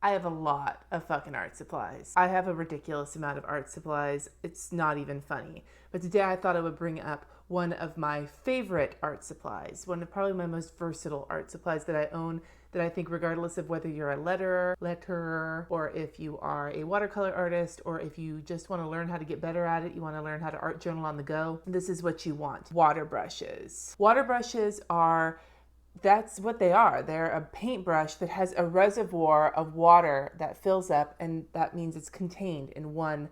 I have a lot of fucking art supplies. I have a ridiculous amount of art supplies. It's not even funny. But today I thought I would bring up one of my favorite art supplies, one of probably my most versatile art supplies that I own, that I think regardless of whether you're a letterer, or if you are a watercolor artist, or if you just want to learn how to get better at it, you want to learn how to art journal on the go, this is what you want. Water brushes. Water brushes are That's what they are. They're a paintbrush that has a reservoir of water that fills up, and that means it's contained in one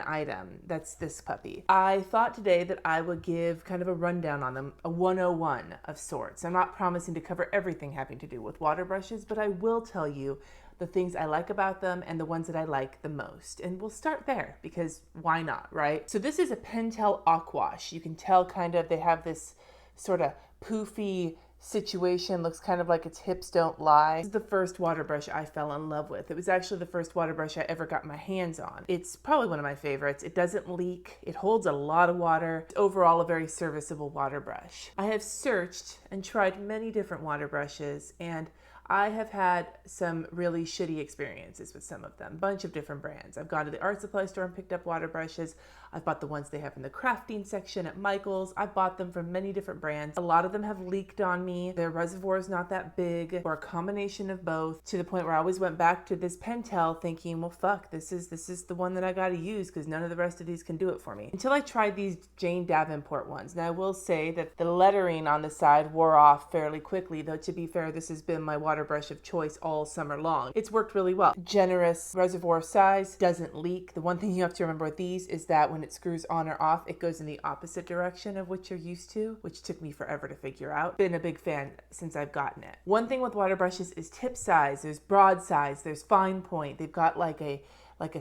item. That's this puppy. I thought today that I would give kind of a rundown on them, a 101 of sorts. I'm not promising to cover everything having to do with water brushes, but I will tell you the things I like about them and the ones that I like the most. And we'll start there because why not, right? So this is a Pentel Aquash. You can tell kind of they have this sort of poofy situation, looks kind of like its hips don't lie. This is the first water brush I fell in love with. It was actually the first water brush I ever got my hands on. It's probably one of my favorites. It doesn't leak. It holds a lot of water. It's overall a very serviceable water brush. I have searched and tried many different water brushes, and I have had some really shitty experiences with some of them. Bunch of different brands. I've gone to the art supply store and picked up water brushes. I've bought the ones they have in the crafting section at Michael's. I've bought them from many different brands. A lot of them have leaked on me. Their reservoir is not that big, or a combination of both, to the point where I always went back to this Pentel thinking, well, fuck, this is the one that I gotta use because none of the rest of these can do it for me. Until I tried these Jane Davenport ones. Now I will say that the lettering on the side wore off fairly quickly, though to be fair, this has been my water brush of choice all summer long. It's worked really well. Generous reservoir size, doesn't leak. The one thing you have to remember with these is that when it screws on or off, it goes in the opposite direction of what you're used to, which took me forever to figure out. Been a big fan since I've gotten it. One thing with water brushes is tip size. There's broad size, there's fine point. They've got like a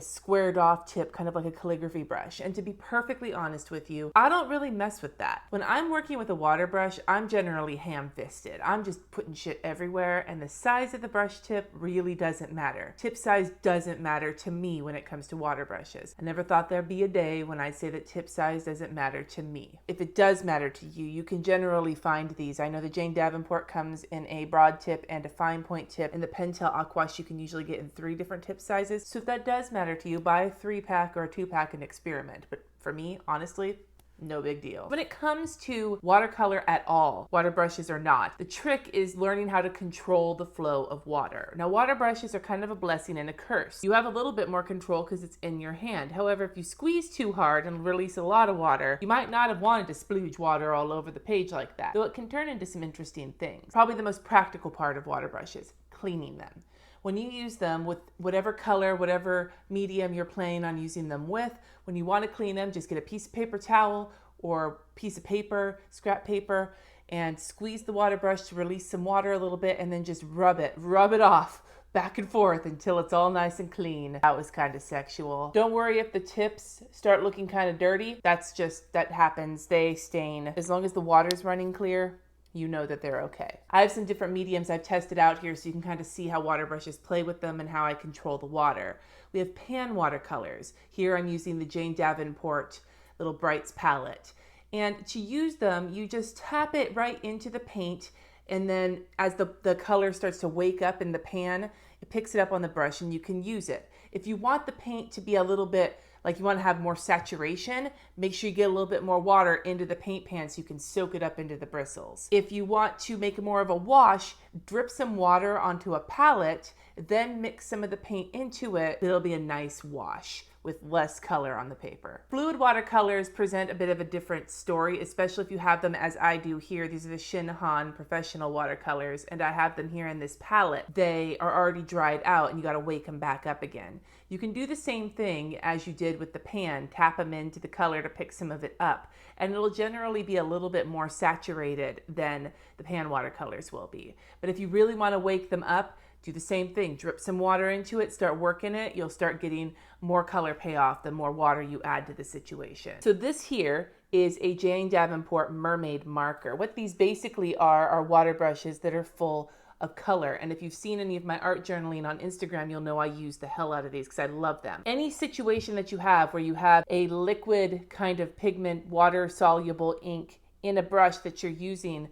squared off tip, kind of like a calligraphy brush. And to be perfectly honest with you, I don't really mess with that. When I'm working with a water brush, I'm generally ham-fisted. I'm just putting shit everywhere, and the size of the brush tip really doesn't matter. Tip size doesn't matter to me when it comes to water brushes. I never thought there'd be a day when I'd say that tip size doesn't matter to me. If it does matter to you, you can generally find these. I know the Jane Davenport comes in a broad tip and a fine point tip, and the Pentel Aquash you can usually get in 3 different tip sizes. So if that does matter to you, buy a 3-pack or a 2-pack and experiment. But for me, honestly, no big deal. When it comes to watercolor at all, water brushes are not. The trick is learning how to control the flow of water. Now, water brushes are kind of a blessing and a curse. You have a little bit more control because it's in your hand. However, if you squeeze too hard and release a lot of water, you might not have wanted to splooge water all over the page like that, though it can turn into some interesting things. Probably the most practical part of water brushes, cleaning them. When you use them with whatever color, whatever medium you're planning on using them with, when you want to clean them, just get a piece of paper towel or piece of paper, scrap paper, and squeeze the water brush to release some water a little bit, and then just rub it off back and forth until it's all nice and clean. That was kind of sexual. Don't worry if the tips start looking kind of dirty. That happens. They stain. As long as the water's running clear, you know that they're okay. I have some different mediums I've tested out here so you can kind of see how water brushes play with them and how I control the water. We have pan watercolors. Here I'm using the Jane Davenport Little Brights palette. And to use them, you just tap it right into the paint, and then as the color starts to wake up in the pan, it picks it up on the brush and you can use it. If you want the paint to be a little bit like you want to have more saturation, make sure you get a little bit more water into the paint pan so you can soak it up into the bristles. If you want to make it more of a wash, drip some water onto a palette, then mix some of the paint into it. It'll be a nice wash with less color on the paper. Fluid watercolors present a bit of a different story, especially if you have them as I do here. These are the Shin Han professional watercolors, and I have them here in this palette. They are already dried out and you gotta wake them back up again. You can do the same thing as you did with the pan, tap them into the color to pick some of it up, and it'll generally be a little bit more saturated than the pan watercolors will be. But if you really wanna wake them up, do the same thing. Drip some water into it, start working it. You'll start getting more color payoff the more water you add to the situation. So this here is a Jane Davenport Mermaid marker. What these basically are water brushes that are full of color. And if you've seen any of my art journaling on Instagram, you'll know I use the hell out of these because I love them. Any situation that you have where you have a liquid kind of pigment, water soluble ink in a brush that you're using,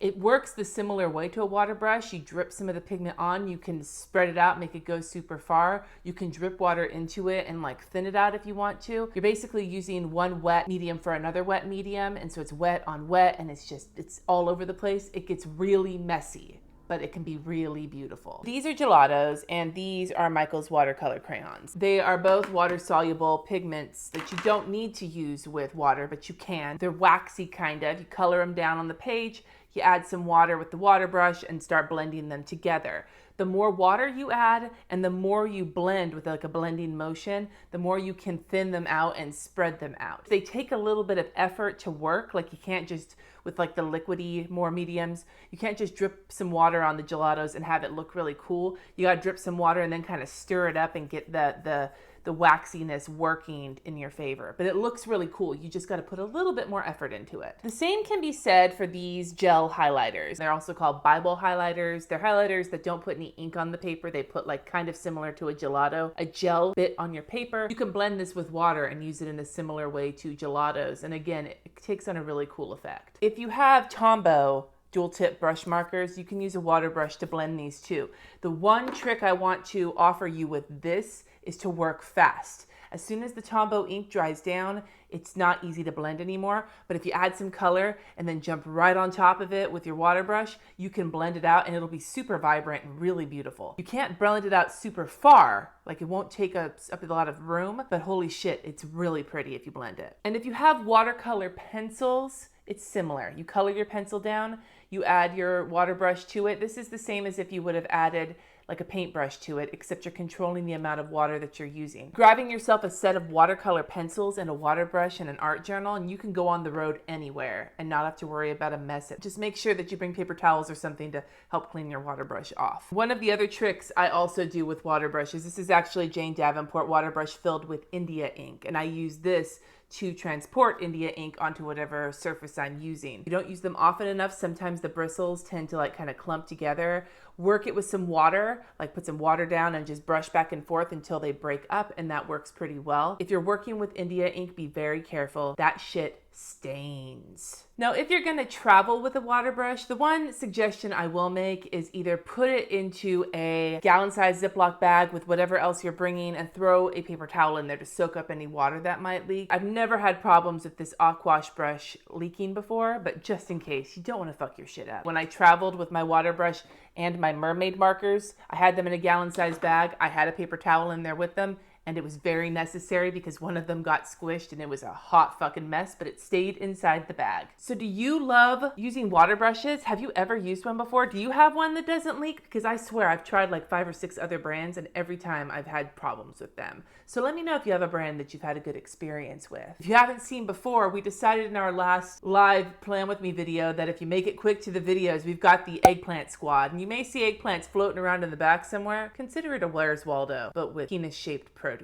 It works the similar way to a water brush. You drip some of the pigment on, you can spread it out, make it go super far. You can drip water into it and like thin it out if you want to. You're basically using one wet medium for another wet medium, and so it's wet on wet, and it's all over the place. It gets really messy, but it can be really beautiful. These are gelatos, and these are Michael's watercolor crayons. They are both water-soluble pigments that you don't need to use with water, but you can. They're waxy kind of. You color them down on the page, you add some water with the water brush and start blending them together. The more water you add and the more you blend with like a blending motion, the more you can thin them out and spread them out. They take a little bit of effort to work. Like you can't just, with like the liquidy, more mediums, you can't just drip some water on the gelatos and have it look really cool. You gotta drip some water and then kind of stir it up and get the waxiness working in your favor. But it looks really cool. You just got to put a little bit more effort into it. The same can be said for these gel highlighters. They're also called Bible highlighters. They're highlighters that don't put any ink on the paper. They put like kind of similar to a gelato, a gel bit on your paper. You can blend this with water and use it in a similar way to gelatos. And again, it takes on a really cool effect. If you have Tombow dual tip brush markers, you can use a water brush to blend these too. The one trick I want to offer you with this is to work fast. As soon as the Tombow ink dries down, it's not easy to blend anymore, but if you add some color and then jump right on top of it with your water brush, you can blend it out and it'll be super vibrant and really beautiful. You can't blend it out super far, like it won't take up a lot of room, but holy shit, it's really pretty if you blend it. And if you have watercolor pencils, it's similar. You color your pencil down, you add your water brush to it. This is the same as if you would have added like a paintbrush to it, except you're controlling the amount of water that you're using. Grabbing yourself a set of watercolor pencils and a water brush and an art journal, and you can go on the road anywhere and not have to worry about a mess. Just make sure that you bring paper towels or something to help clean your water brush off. One of the other tricks I also do with water brushes, this is actually Jane Davenport water brush filled with India ink, and I use this to transport India ink onto whatever surface I'm using. You don't use them often enough, sometimes the bristles tend to like kind of clump together. Work it with some water, like put some water down and just brush back and forth until they break up, and that works pretty well. If you're working with India ink, be very careful. That shit stains. Now, if you're gonna travel with a water brush, the one suggestion I will make is either put it into a gallon-sized Ziploc bag with whatever else you're bringing and throw a paper towel in there to soak up any water that might leak. I've never had problems with this Aquash brush leaking before, but just in case, you don't wanna fuck your shit up. When I traveled with my water brush and my mermaid markers, I had them in a gallon-sized bag. I had a paper towel in there with them, and it was very necessary because one of them got squished and it was a hot fucking mess, but it stayed inside the bag. So do you love using water brushes? Have you ever used one before? Do you have one that doesn't leak? Because I swear I've tried like 5 or 6 other brands and every time I've had problems with them. So let me know if you have a brand that you've had a good experience with. If you haven't seen before, we decided in our last live Plan With Me video that if you make it quick to the videos, we've got the eggplant squad. And you may see eggplants floating around in the back somewhere. Consider it a Where's Waldo, but with penis-shaped produce.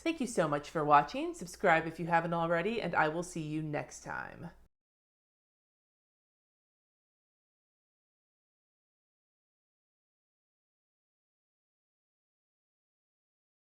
Thank you so much for watching. Subscribe if you haven't already, and I will see you next time.